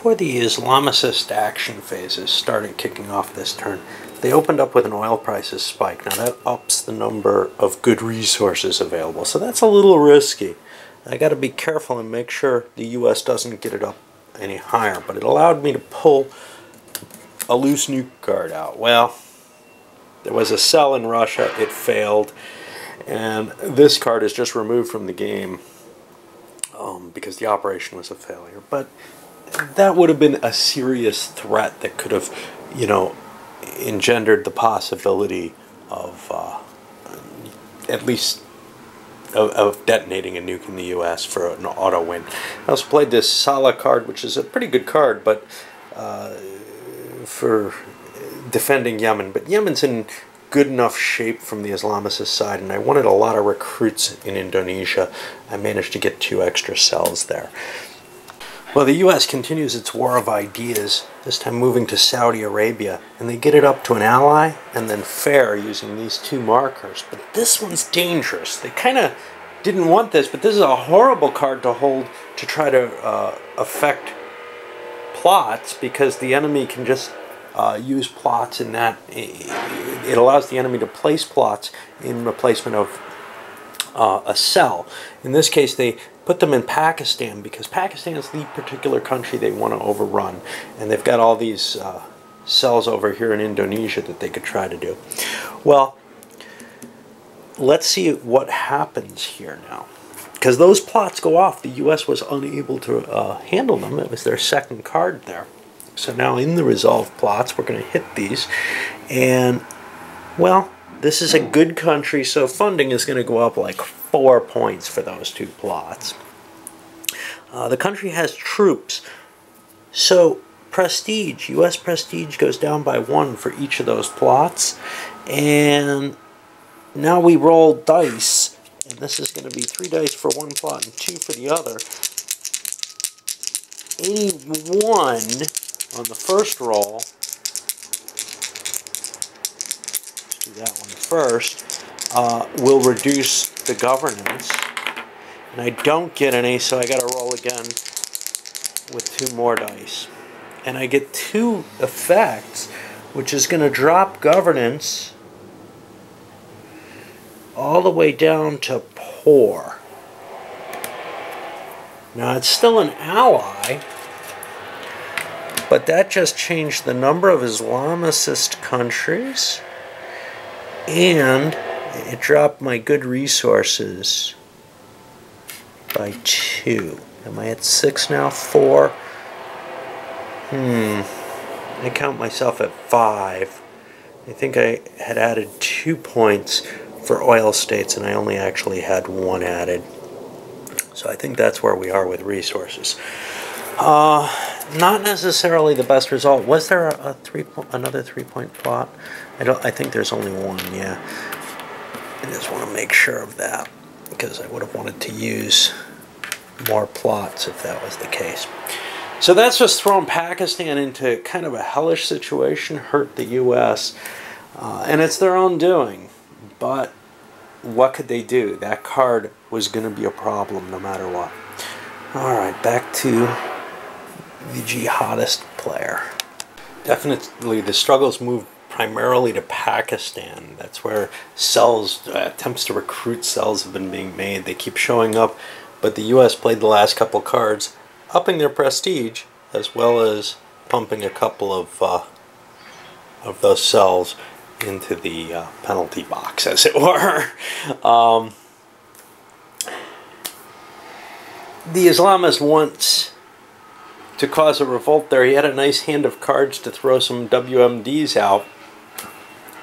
before the Islamicist action phases started kicking off this turn, they opened up with an oil prices spike. Now that ups the number of good resources available, so that's a little risky. I got to be careful and make sure the U.S. doesn't get it up any higher, but it allowed me to pull a loose nuke card out. Well, there was a sell in Russia, it failed, and this card is just removed from the game because the operation was a failure. But that would have been a serious threat that could have, you know, engendered the possibility of at least of detonating a nuke in the U.S. for an auto win. I also played this Sala card, which is a pretty good card, but for defending Yemen. But Yemen's in good enough shape from the Islamicist side, and I wanted a lot of recruits in Indonesia. I managed to get 2 extra cells there. Well, the U.S. continues its war of ideas, this time moving to Saudi Arabia, and they get it up to an ally and then fair using these 2 markers. But this one's dangerous. They kind of didn't want this, but this is a horrible card to hold to try to affect plots, because the enemy can just use plots in that. It allows the enemy to place plots in replacement of a cell. In this case, they put them in Pakistan because Pakistan is the particular country they want to overrun, and they've got all these cells over here in Indonesia that they could try to do. Well, let's see what happens here now, because those plots go off. The U.S. was unable to handle them. It was their second card there. So now in the resolve plots, we're going to hit these, and well, this is a good country, so funding is going to go up like 4 points for those 2 plots. The country has troops, so prestige, U.S. prestige goes down by 1 for each of those plots, and now we roll dice, and this is going to be 3 dice for 1 plot and 2 for the other. 81 on the first roll. Do that one first, will reduce the governance, and I don't get any, so I got to roll again with 2 more dice, and I get 2 effects, which is going to drop governance all the way down to poor. Now it's still an ally, but that just changed the number of Islamicist countries, and it dropped my good resources by 2. Am I at 6 now? 4? I count myself at 5. I think I had added 2 points for oil states, and I only actually had 1 added. So I think that's where we are with resources. Not necessarily the best result. Was there another 3-point plot? I think there's only 1. Yeah. I just want to make sure of that, because I would have wanted to use more plots if that was the case. So that's just thrown Pakistan into kind of a hellish situation, hurt the U.S., and it's their own doing. But what could they do? That card was going to be a problem no matter what. Alright, back to the jihadist player. Definitely the struggles moved primarily to Pakistan. That's where cells, attempts to recruit cells have been being made. They keep showing up, but the U.S. played the last couple cards, upping their prestige, as well as pumping a couple of those cells into the penalty box, as it were. The Islamist wants to cause a revolt there. He had a nice hand of cards to throw some WMDs out.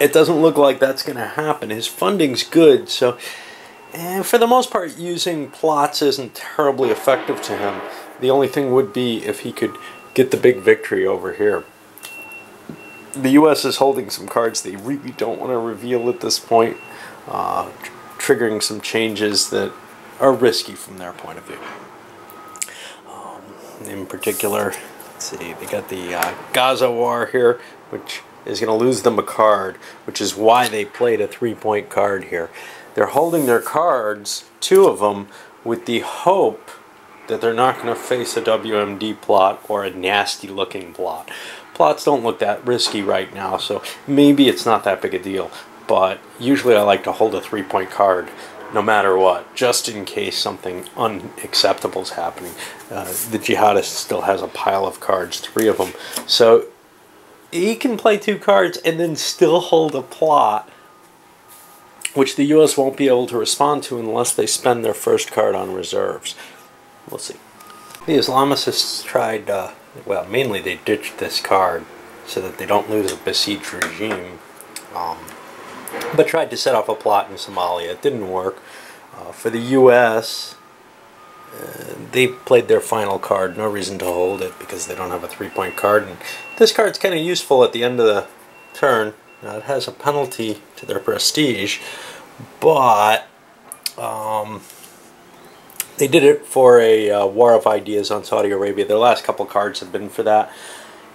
It doesn't look like that's going to happen. His funding's good, so for the most part, using plots isn't terribly effective to him. The only thing would be if he could get the big victory over here. The U.S. is holding some cards they really don't want to reveal at this point, triggering some changes that are risky from their point of view. In particular, let's see, they got the Gaza War here, which is going to lose them a card, which is why they played a 3-point card here. They're holding their cards, 2 of them, with the hope that they're not going to face a WMD plot or a nasty looking plot. Plots don't look that risky right now, so maybe it's not that big a deal. But usually I like to hold a 3-point card no matter what, just in case something unacceptable is happening. The jihadist still has a pile of cards, 3 of them. So he can play 2 cards and then still hold a plot, which the U.S. won't be able to respond to unless they spend their first card on reserves. We'll see. The Islamicists tried, well, mainly they ditched this card so that they don't lose a besieged regime. But tried to set off a plot in Somalia. It didn't work. For the U.S., they played their final card. No reason to hold it because they don't have a 3-point card. And this card's kind of useful at the end of the turn. Now, it has a penalty to their prestige, but they did it for a war of ideas on Saudi Arabia. Their last couple cards have been for that.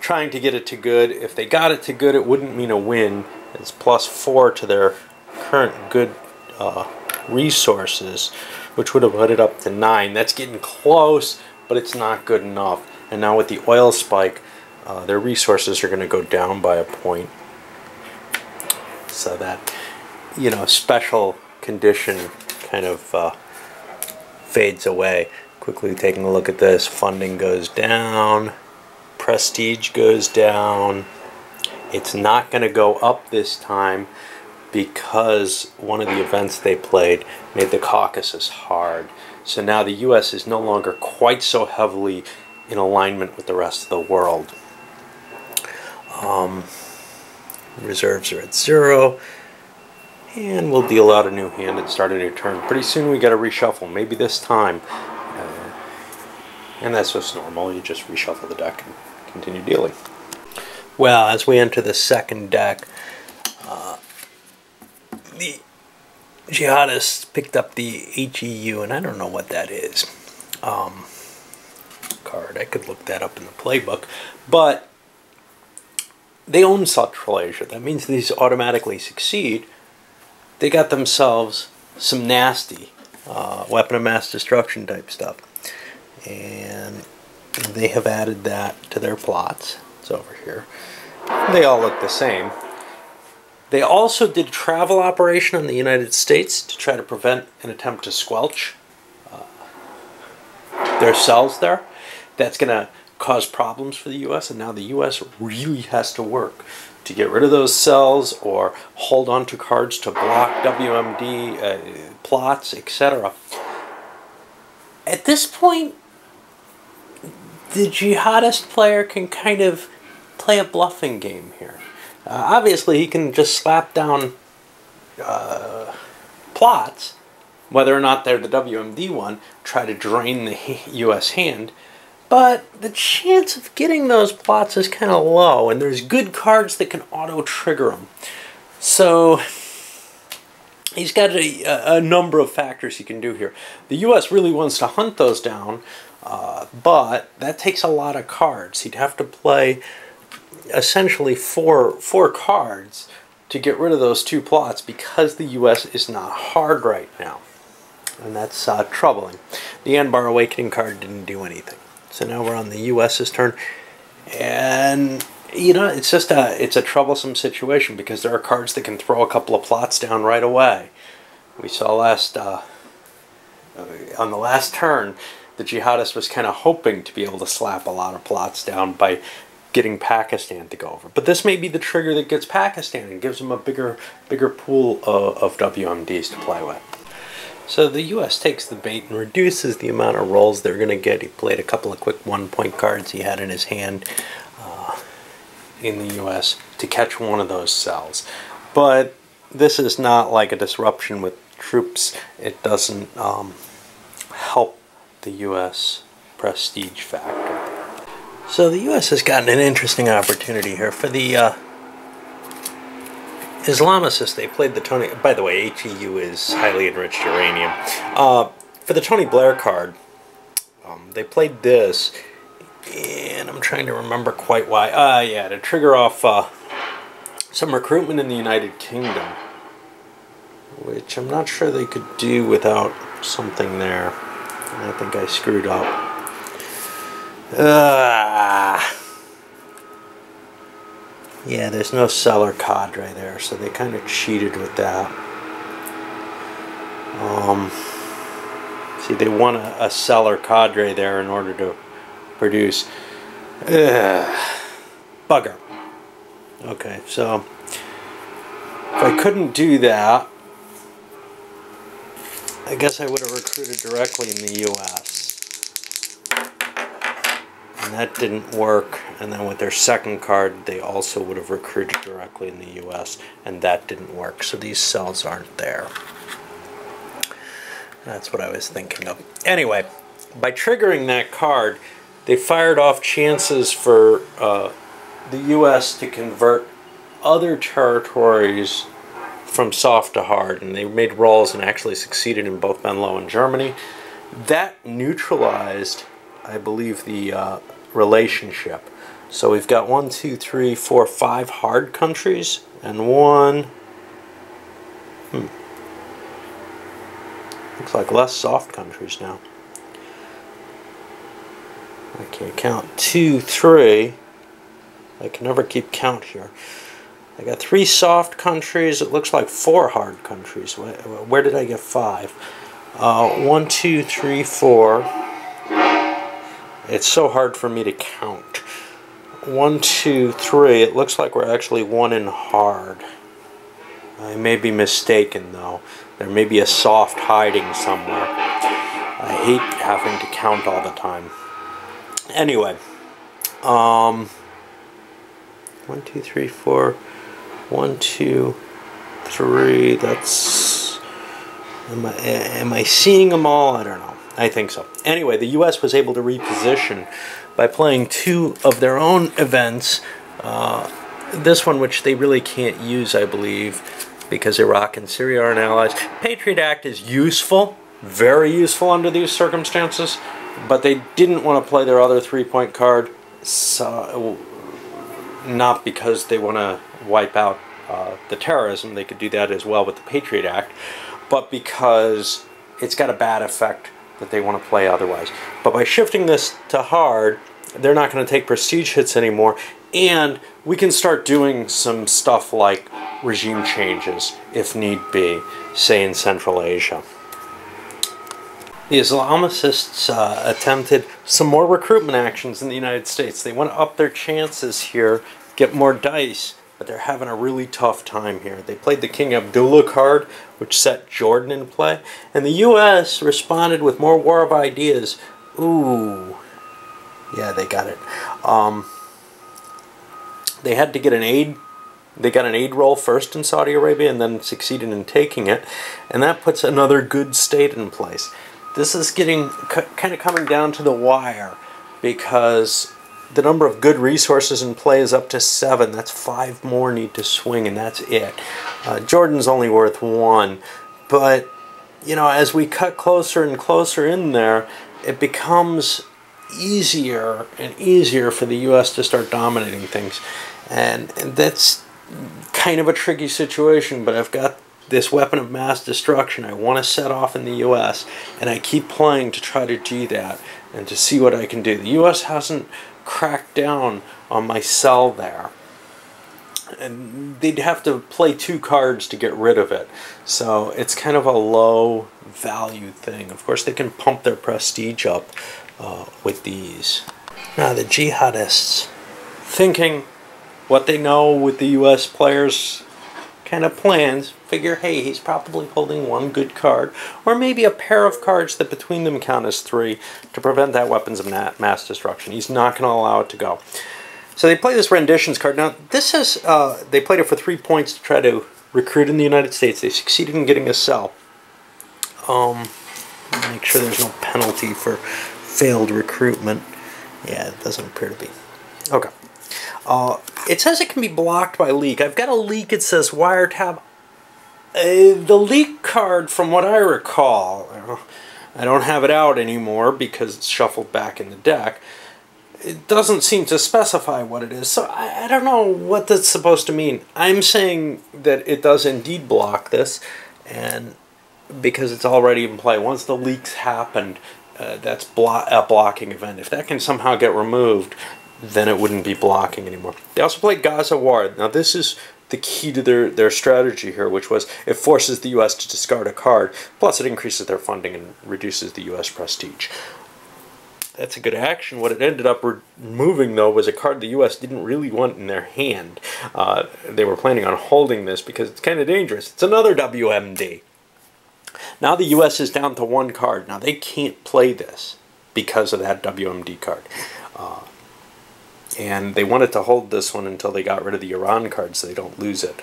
Trying to get it to good. If they got it to good, it wouldn't mean a win. It's +4 to their current good resources, which would have put it up to 9. That's getting close, but it's not good enough. And now with the oil spike, their resources are going to go down by a point. So that, you know, special condition kind of fades away. Quickly taking a look at this, funding goes down, prestige goes down. It's not going to go up this time because one of the events they played made the Caucasus hard. So now the U.S. is no longer quite so heavily in alignment with the rest of the world. Reserves are at 0. And we'll deal out a new hand and start a new turn. Pretty soon we got to reshuffle. Maybe this time. And that's just normal. You just reshuffle the deck and continue dealing. Well, as we enter the second deck, the jihadists picked up the HEU, and I don't know what that is. Card. I could look that up in the playbook. But they own Central Asia. That means these automatically succeed. They got themselves some nasty weapon of mass destruction type stuff. And they have added that to their plots. It's over here. They all look the same. They also did travel operation in the United States to try to prevent an attempt to squelch their cells there. That's going to cause problems for the U.S. And now the U.S. really has to work to get rid of those cells or hold on to cards to block WMD plots, etc. At this point, the jihadist player can kind of play a bluffing game here. Obviously, he can just slap down plots, whether or not they're the WMD one, try to drain the U.S. hand, but the chance of getting those plots is kind of low, and there's good cards that can auto-trigger them. So he's got a number of factors he can do here. The U.S. really wants to hunt those down, but that takes a lot of cards. He'd have to play essentially four cards to get rid of those 2 plots because the U.S. is not hard right now. And that's troubling. The Anbar Awakening card didn't do anything. So now we're on the U.S.'s turn. And, you know, it's just it's a troublesome situation because there are cards that can throw a couple of plots down right away. We saw last, on the last turn, the jihadist was kind of hoping to be able to slap a lot of plots down by getting Pakistan to go over. But this may be the trigger that gets Pakistan and gives them a bigger pool of WMDs to play with. So the U.S. takes the bait and reduces the amount of rolls they're going to get. He played a couple of quick 1-point cards he had in his hand in the U.S. to catch one of those cells. But this is not like a disruption with troops. It doesn't help the U.S. prestige factor. So the U.S. has gotten an interesting opportunity here. For the Islamicists, they played the Tony... By the way, HEU is highly enriched uranium. For the Tony Blair card, they played this, and I'm trying to remember quite why. Yeah, to trigger off some recruitment in the United Kingdom, which I'm not sure they could do without something there. I think I screwed up. Yeah, there's no seller cadre there, so they kind of cheated with that. See, they want a seller cadre there in order to produce. Bugger. Okay, so if I couldn't do that, I guess I would have recruited directly in the U.S. And that didn't work. And then with their second card, they also would have recruited directly in the U.S. And that didn't work. So these cells aren't there. That's what I was thinking of. Anyway, by triggering that card, they fired off chances for the U.S. to convert other territories from soft to hard, and they made rolls and actually succeeded in both Venlo and Germany. That neutralized, I believe, the relationship. So we've got 1, 2, 3, 4, 5 hard countries, and one, looks like less soft countries now. I can't count. 2, 3. I can never keep count here. I got 3 soft countries. It looks like 4 hard countries. Where did I get 5? 1, 2, 3, 4. It's so hard for me to count. 1, 2, 3. It looks like we're actually 1 in hard. I may be mistaken though. There may be a soft hiding somewhere. I hate having to count all the time. Anyway, 1, 2, 3, 4. 1, 2, 3. That's. Am I seeing them all? I don't know. I think so. Anyway, the U.S. was able to reposition by playing 2 of their own events. This one, which they really can't use, I believe, because Iraq and Syria aren't allies. Patriot Act is useful, very useful under these circumstances, but they didn't want to play their other 3-point card, so, not because they want to wipe out the terrorism. They could do that as well with the Patriot Act, but because it's got a bad effect that they want to play otherwise. But by shifting this to hard, they're not going to take prestige hits anymore, and we can start doing some stuff like regime changes, if need be, say in Central Asia. The Islamicists attempted some more recruitment actions in the United States. They want to up their chances here, get more dice, but they're having a really tough time here. They played the King Abdullah card, which set Jordan in play, and the U.S. responded with more war of ideas. Ooh, yeah, they got it. They had to get an aid. They got an aid roll first in Saudi Arabia and then succeeded in taking it, and that puts another good state in place. This is getting kind of coming down to the wire because the number of good resources in play is up to 7. That's 5 more need to swing, and that's it. Jordan's only worth 1, but you know, as we cut closer and closer in there, it becomes easier and easier for the U.S. to start dominating things, and that's kind of a tricky situation. But I've got this weapon of mass destruction I want to set off in the U.S., and I keep playing to try to do that and to see what I can do. The U.S. hasn't cracked down on my cell there, and they'd have to play 2 cards to get rid of it, so it's kind of a low value thing. Of course, they can pump their prestige up with these. Now the jihadists, thinking what they know with the U.S. players' kind of plans, figure, hey, he's probably holding 1 good card, or maybe a pair of cards that between them count as 3 to prevent that weapons of mass destruction. He's not going to allow it to go. So they play this renditions card. Now this is, they played it for 3 points to try to recruit in the United States. They succeeded in getting a cell. Make sure there's no penalty for failed recruitment. Yeah, it doesn't appear to be. Okay. It says it can be blocked by leak. I've got a leak. It says wiretap. The leak card, from what I recall, I don't have it out anymore because it's shuffled back in the deck. It doesn't seem to specify what it is, so I don't know what that's supposed to mean. I'm saying that it does indeed block this, and because it's already in play. Once the leaks happened, that's a blocking event. If that can somehow get removed, then it wouldn't be blocking anymore. They also played Gaza War. Now this is the key to their strategy here, which was it forces the U.S. to discard a card, plus it increases their funding and reduces the U.S. prestige. That's a good action. What it ended up removing, though, was a card the U.S. didn't really want in their hand. They were planning on holding this because it's kind of dangerous. It's another WMD. Now the U.S. is down to one card. Now they can't play this because of that WMD card. And they wanted to hold this one until they got rid of the Iran card so they don't lose it.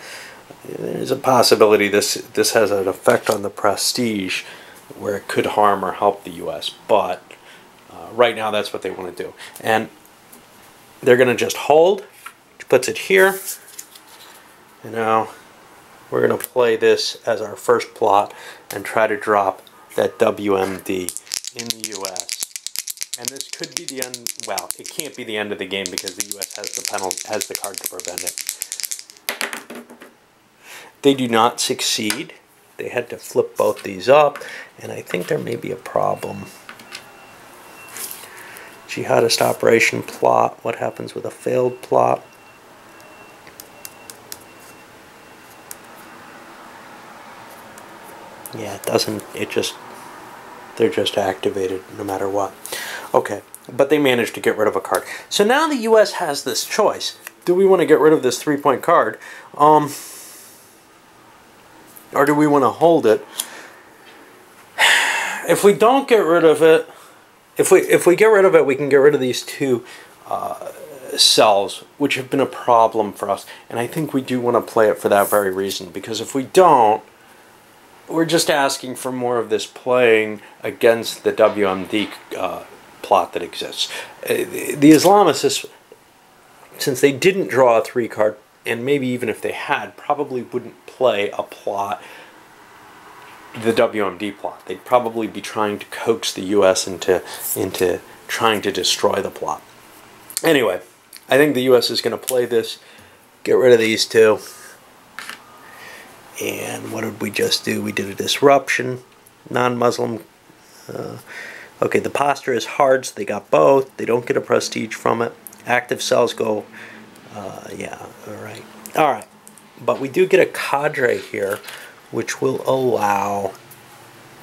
There's a possibility this has an effect on the prestige where it could harm or help the U.S. But right now that's what they want to do. And they're going to just hold. Which puts it here. And now we're going to play this as our first plot and try to drop that WMD in the U.S. And this could be the end. Well, it can't be the end of the game because the U.S. has the card to prevent it. They do not succeed. They had to flip both these up, and I think there may be a problem. Jihadist operation plot. What happens with a failed plot? Yeah, it doesn't. They're just activated no matter what. Okay, but they managed to get rid of a card. So now the U.S. has this choice. Do we want to get rid of this 3-point card? Or do we want to hold it? If we don't get rid of it, if we get rid of it, we can get rid of these two cells, which have been a problem for us. And I think we do want to play it for that very reason. Because if we don't, we're just asking for more of this playing against the WMD plot that exists. The Islamicists, since they didn't draw a 3 card, and maybe even if they had, probably wouldn't play a plot, the WMD plot. They'd probably be trying to coax the U.S. into trying to destroy the plot. Anyway, I think the U.S. is going to play this, get rid of these two. And what did we just do? We did a disruption, non-Muslim. Okay, the posture is hard, so they got both. They don't get a prestige from it. Active cells go, yeah, all right. But we do get a cadre here, which will allow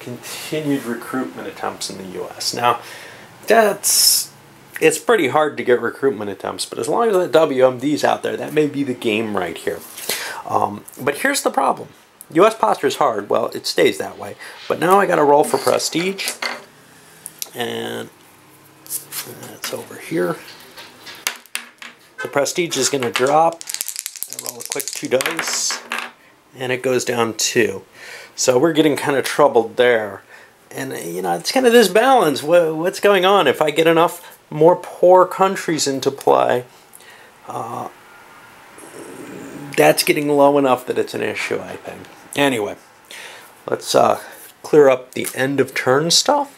continued recruitment attempts in the U.S. Now, it's pretty hard to get recruitment attempts, but as long as the WMD's out there, that may be the game right here. But here's the problem. U.S. posture is hard. Well, it stays that way. But now I got to roll for prestige. And that's over here. The prestige is going to drop. I roll a quick 2 dice. And it goes down 2. So we're getting kind of troubled there. And, you know, it's kind of this balance. What's going on? If I get enough more poor countries into play, that's getting low enough that it's an issue, I think. Anyway, let's clear up the end of turn stuff.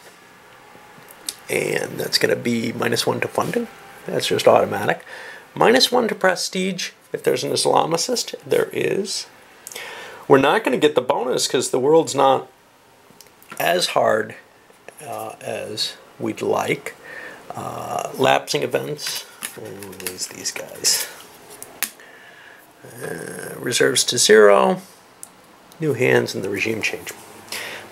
And that's going to be -1 to funding. That's just automatic. -1 to prestige if there's an Islamicist. There is. We're not going to get the bonus because the world's not as hard as we'd like. Lapsing events. There's these guys. Reserves to 0. New hands and the regime change.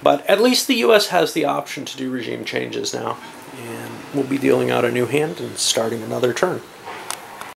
But at least the U.S. has the option to do regime changes now. And we'll be dealing out a new hand and starting another turn.